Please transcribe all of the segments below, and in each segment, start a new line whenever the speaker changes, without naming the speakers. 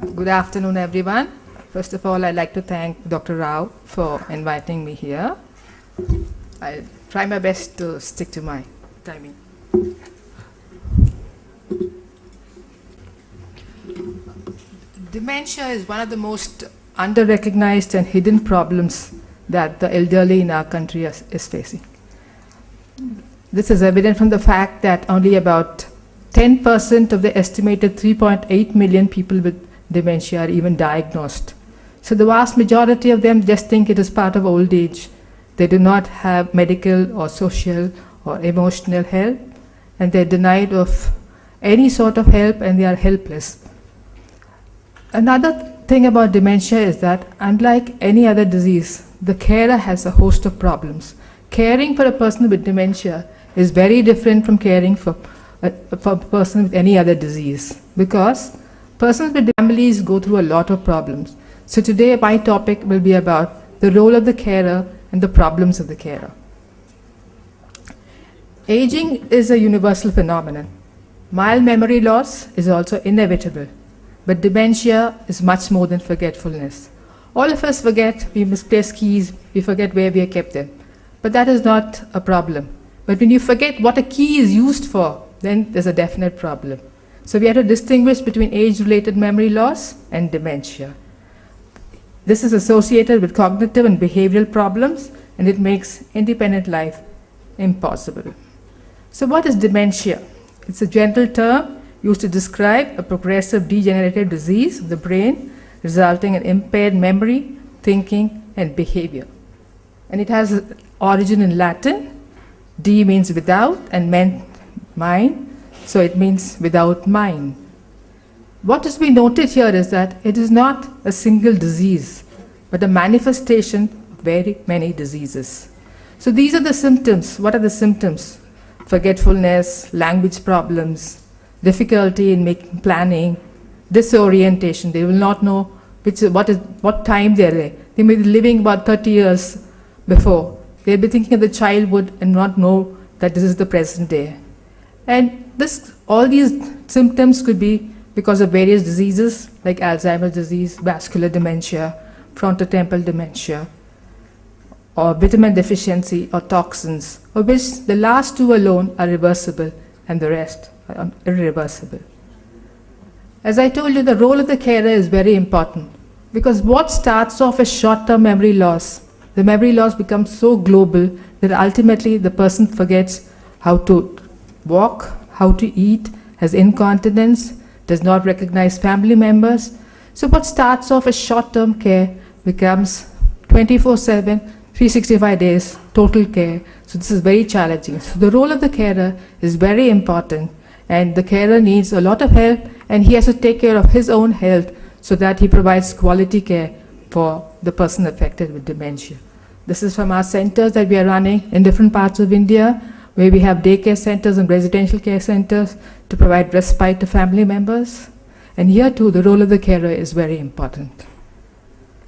Good afternoon, everyone. First of all, I'd like to thank Dr. Rao for inviting me here. I'll try my best to stick to my timing. Dementia is one of the most under-recognized and hidden problems that the elderly in our country is facing. This is evident from the fact that only about 10% of the estimated 3.8 million people with dementia are even diagnosed. So the vast majority of them just think it is part of old age. They do not have medical or social or emotional help, and they're denied of any sort of help, and they are helpless. Another thing about dementia is that unlike any other disease, the carer has a host of problems. Caring for a person with dementia is very different from caring for a person with any other disease, because persons with families go through a lot of problems. So today my topic will be about the role of the carer and the problems of the carer. Aging is a universal phenomenon. Mild memory loss is also inevitable, but dementia is much more than forgetfulness. All of us forget, we misplace keys, we forget where we have kept them, but that is not a problem. But when you forget what a key is used for, then there's a definite problem. So we have to distinguish between age-related memory loss and dementia. This is associated with cognitive and behavioral problems, and it makes independent life impossible. So what is dementia? It's a general term used to describe a progressive degenerative disease of the brain resulting in impaired memory, thinking, and behavior. And it has an origin in Latin. D means without and mind, so it means without mind. What is being noted here is that it is not a single disease, but a manifestation of very many diseases. So these are the symptoms. What are the symptoms? Forgetfulness, language problems, difficulty in making planning, disorientation. They will not know what time they are there. They may be living about 30 years before. They'll be thinking of the childhood and not know that this is the present day. And all these symptoms could be because of various diseases like Alzheimer's disease, vascular dementia, frontotemporal dementia, or vitamin deficiency or toxins, of which the last two alone are reversible and the rest are irreversible. As I told you, the role of the carer is very important, because what starts off as short-term memory loss, the memory loss becomes so global that ultimately the person forgets how to walk, how to eat, has incontinence, does not recognize family members. So what starts off as short-term care becomes 24/7, 365 days, total care. So this is very challenging. So the role of the carer is very important, and the carer needs a lot of help, and he has to take care of his own health so that he provides quality care for the person affected with dementia. This is from our centers that we are running in different parts of India, where we have daycare centers and residential care centers to provide respite to family members. And here too, the role of the carer is very important.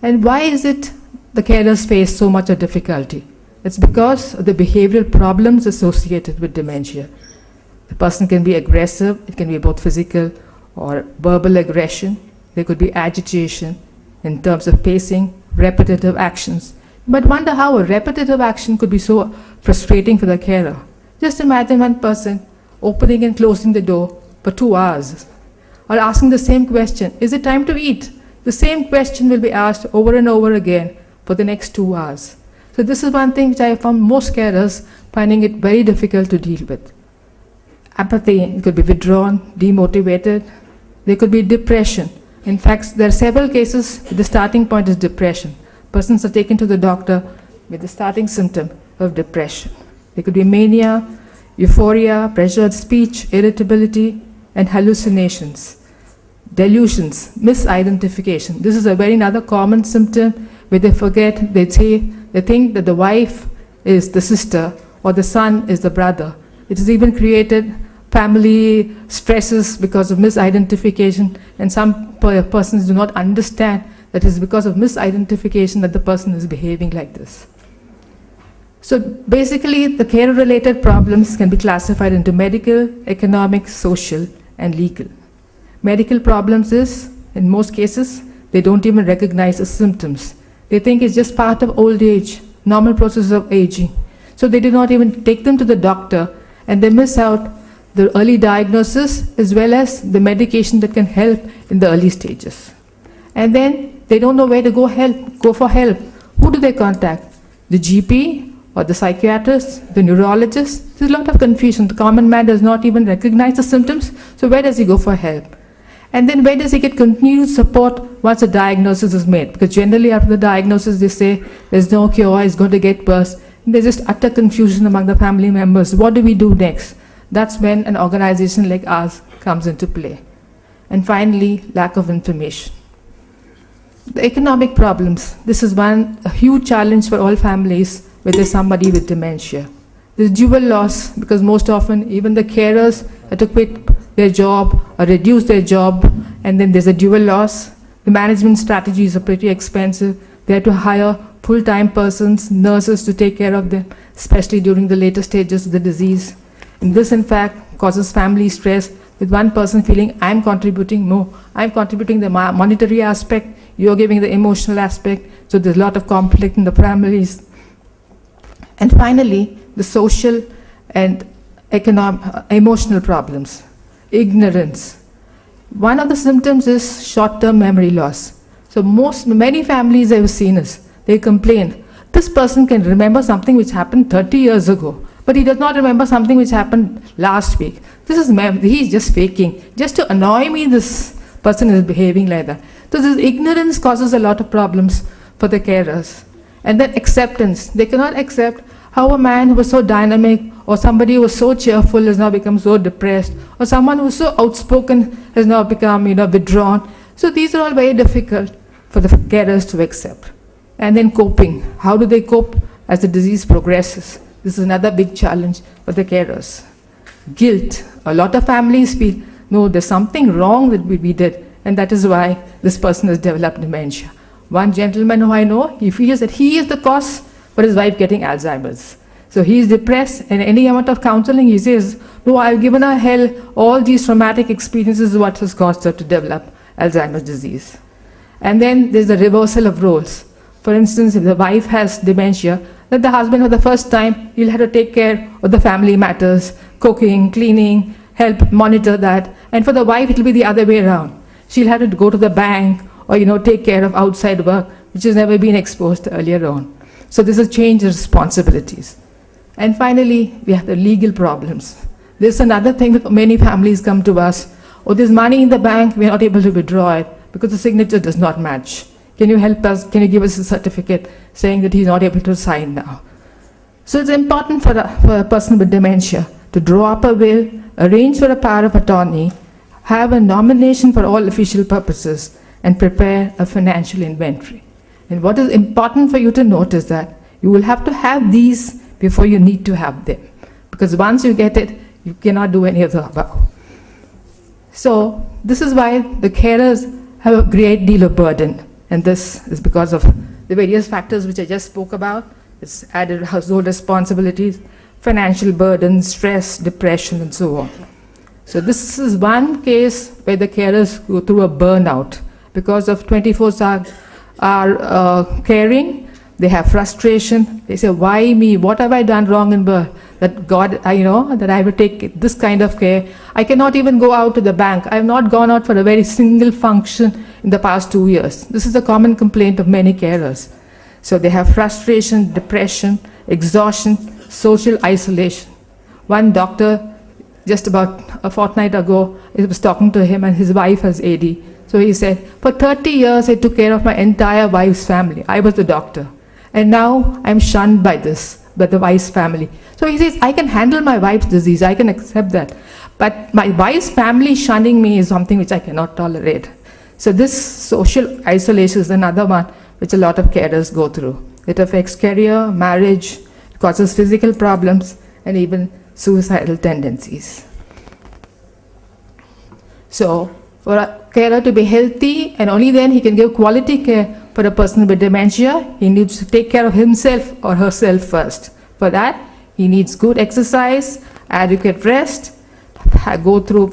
And why is it the carers face so much of difficulty? It's because of the behavioral problems associated with dementia. The person can be aggressive, it can be both physical or verbal aggression. There could be agitation in terms of pacing, repetitive actions. But wonder how a repetitive action could be so frustrating for the carer. Just imagine one person opening and closing the door for 2 hours, or asking the same question, is it time to eat? The same question will be asked over and over again for the next 2 hours. So this is one thing which I found most carers finding it very difficult to deal with. Apathy, it could be withdrawn, demotivated. There could be depression. In fact, there are several cases where the starting point is depression. Persons are taken to the doctor with the starting symptom of depression. There could be mania, euphoria, pressured speech, irritability, and hallucinations, delusions, misidentification. This is a very another common symptom where they forget, they think that the wife is the sister or the son is the brother. It has even created family stresses because of misidentification, and some persons do not understand that it is because of misidentification that the person is behaving like this. So basically, the care-related problems can be classified into medical, economic, social, and legal. Medical problems is In most cases, they don't even recognize the symptoms. They think it's just part of old age, normal process of aging. So they do not even take them to the doctor, and they miss out the early diagnosis as well as the medication that can help in the early stages. And then they don't know where to go for help. Who do they contact? The GP or the psychiatrist, the neurologist? There's a lot of confusion. The common man does not even recognize the symptoms, so where does he go for help? And then where does he get continued support once a diagnosis is made? Because generally after the diagnosis they say there's no cure, it's going to get worse. And there's just utter confusion among the family members. What do we do next? That's when an organization like ours comes into play. And finally, lack of information. The economic problems. This is a huge challenge for all families where there's somebody with dementia. There's dual loss because most often even the carers have to quit their job or reduce their job, and then there's a dual loss. The management strategies are pretty expensive. They have to hire full-time persons, nurses to take care of them, especially during the later stages of the disease. And this, in fact, causes family stress with one person feeling, I'm contributing the monetary aspect, you're giving the emotional aspect, so there's a lot of conflict in the families. And finally, the social and emotional problems. Ignorance. One of the symptoms is short-term memory loss. So many families I've seen they complain, this person can remember something which happened 30 years ago, but he does not remember something which happened last week. He's just faking. Just to annoy me, this person is behaving like that. So this ignorance causes a lot of problems for the carers. And then acceptance. They cannot accept how a man who was so dynamic or somebody who was so cheerful has now become so depressed, or someone who was so outspoken has now become, withdrawn. So these are all very difficult for the carers to accept. And then coping. How do they cope as the disease progresses? This is another big challenge for the carers. Guilt. A lot of families feel, no, there's something wrong that we did, and that is why this person has developed dementia. One gentleman who I know, he feels that he is the cause for his wife getting Alzheimer's. So he is depressed, and any amount of counseling, he says, no, I've given her hell, all these traumatic experiences is what has caused her to develop Alzheimer's disease. And then there's the reversal of roles. For instance, if the wife has dementia, that the husband for the first time, he'll have to take care of the family matters, cooking, cleaning, help monitor that. And for the wife, it'll be the other way around. She'll have to go to the bank or, take care of outside work, which has never been exposed earlier on. So this is change of responsibilities. And finally, we have the legal problems. This is another thing that many families come to us. Oh, there's money in the bank, we're not able to withdraw it because the signature does not match. Can you help us? Can you give us a certificate saying that he's not able to sign now? So it's important for a person with dementia to draw up a will, arrange for a power of attorney, have a nomination for all official purposes, and prepare a financial inventory. And what is important for you to note is that you will have to have these before you need to have them. Because once you get it, you cannot do any of the above. So this is why the carers have a great deal of burden. And this is because of the various factors which I just spoke about. It's added household responsibilities, financial burden, stress, depression, and so on. So this is one case where the carers go through a burnout because of 24-hour caring. They have frustration. They say, why me? What have I done wrong in birth? That God, that I will take this kind of care. I cannot even go out to the bank. I have not gone out for a very single function in the past 2 years. This is a common complaint of many carers. So they have frustration, depression, exhaustion, social isolation. One doctor, just about a fortnight ago, I was talking to him and his wife has AD. So he said, for 30 years I took care of my entire wife's family. I was the doctor. And now I'm shunned by the wife's family. So he says, I can handle my wife's disease, I can accept that. But my wife's family shunning me is something which I cannot tolerate. So this social isolation is another one which a lot of carers go through. It affects career, marriage, it causes physical problems, and even suicidal tendencies. So for a carer to be healthy, and only then he can give quality care for a person with dementia, he needs to take care of himself or herself first. For that, he needs good exercise, adequate rest, go through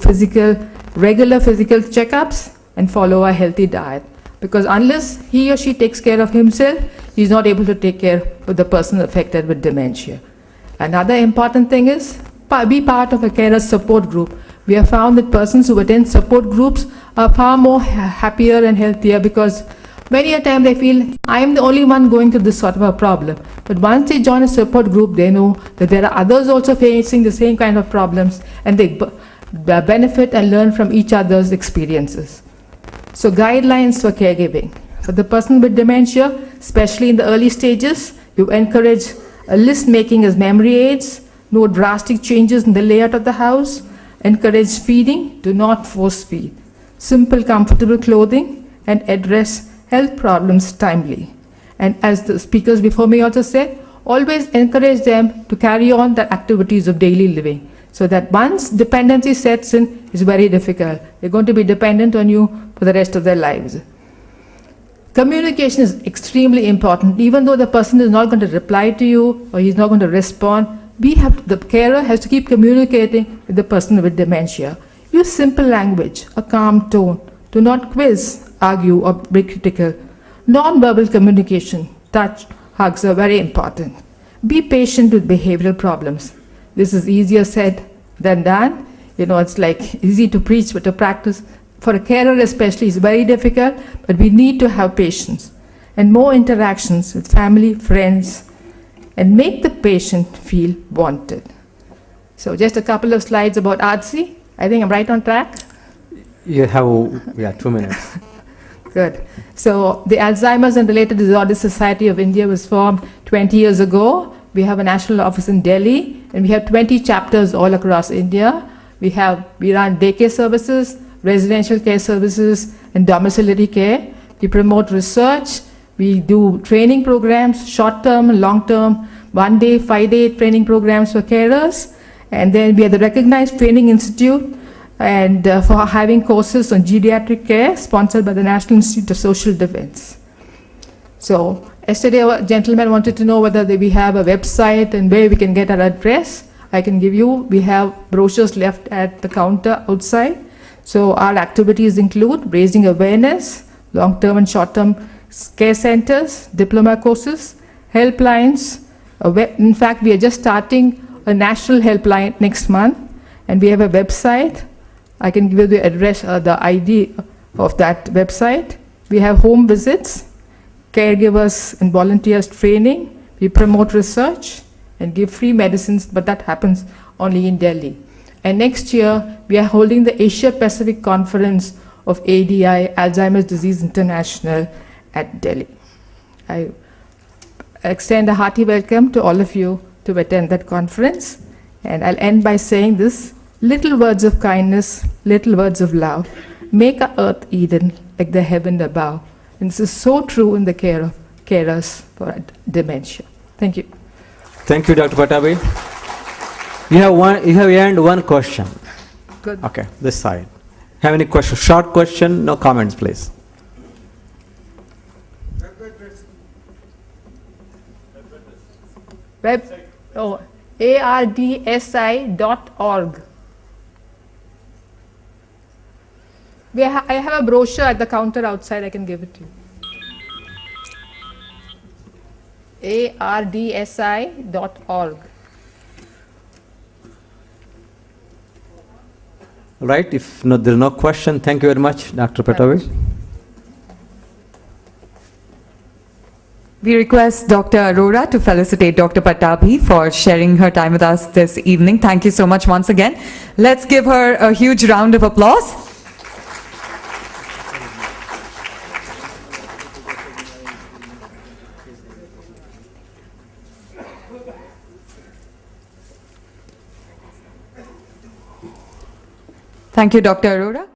regular physical checkups, and follow a healthy diet. Because unless he or she takes care of himself, he's not able to take care of the person affected with dementia. Another important thing is be part of a carer support group. We have found that persons who attend support groups are far more happier and healthier, because many a time they feel, I am the only one going through this sort of a problem. But once they join a support group, they know that there are others also facing the same kind of problems, and they benefit and learn from each other's experiences. So guidelines for caregiving. For the person with dementia, especially in the early stages, you encourage list making as memory aids, no drastic changes in the layout of the house, encourage feeding, do not force feed, simple comfortable clothing, and address health problems timely. And as the speakers before me also said, always encourage them to carry on the activities of daily living, so that once dependency sets in, it's very difficult. They're going to be dependent on you for the rest of their lives. Communication is extremely important. Even though the person is not going to reply to you or he's not going to respond, the carer has to keep communicating with the person with dementia. Use simple language, a calm tone. Do not quiz, argue, or be critical. Non-verbal communication, touch, hugs are very important. Be patient with behavioral problems. This is easier said than done. It's like easy to preach, but to practice, for a carer especially, is very difficult, but we need to have patience and more interactions with family, friends, and make the patient feel wanted. So just a couple of slides about ARDSI. I think I'm right on track.
You have 2 minutes.
Good. So the Alzheimer's and Related Disorders Society of India was formed 20 years ago. We have a national office in Delhi, and we have 20 chapters all across India. We run daycare services, residential care services, and domiciliary care. We promote research. We do training programs, short-term, long-term, 1-day, 5-day training programs for carers. And then we are the recognized training institute and for having courses on geriatric care sponsored by the National Institute of Social Defense. So yesterday a gentleman wanted to know whether we have a website and where we can get our address. I can give you. We have brochures left at the counter outside. So our activities include raising awareness, long-term and short-term care centers, diploma courses, helplines. In fact, we are just starting a national helpline next month, and we have a website. I can give you the address, the ID of that website. We have home visits, caregivers and volunteers training. We promote research and give free medicines, but that happens only in Delhi. And next year, we are holding the Asia Pacific Conference of ADI, Alzheimer's Disease International, at Delhi. I extend a hearty welcome to all of you to attend that conference. And I'll end by saying this: little words of kindness, little words of love, make our earth Eden like the heaven above. And this is so true in the care of carers for dementia. Thank you.
Thank you, Dr. Patabi. You have earned one question.
Good.
Okay, this side. Have any questions? Short question, no comments, please.
ARDSI.org. I have a brochure at the counter outside. I can give it to you. ARDSI.org.
Right, if there is no question, thank you very much, Dr. Patabi.
We request Dr. Arora to felicitate Dr. Patabi for sharing her time with us this evening. Thank you so much once again. Let's give her a huge round of applause. Thank you, Dr. Arora.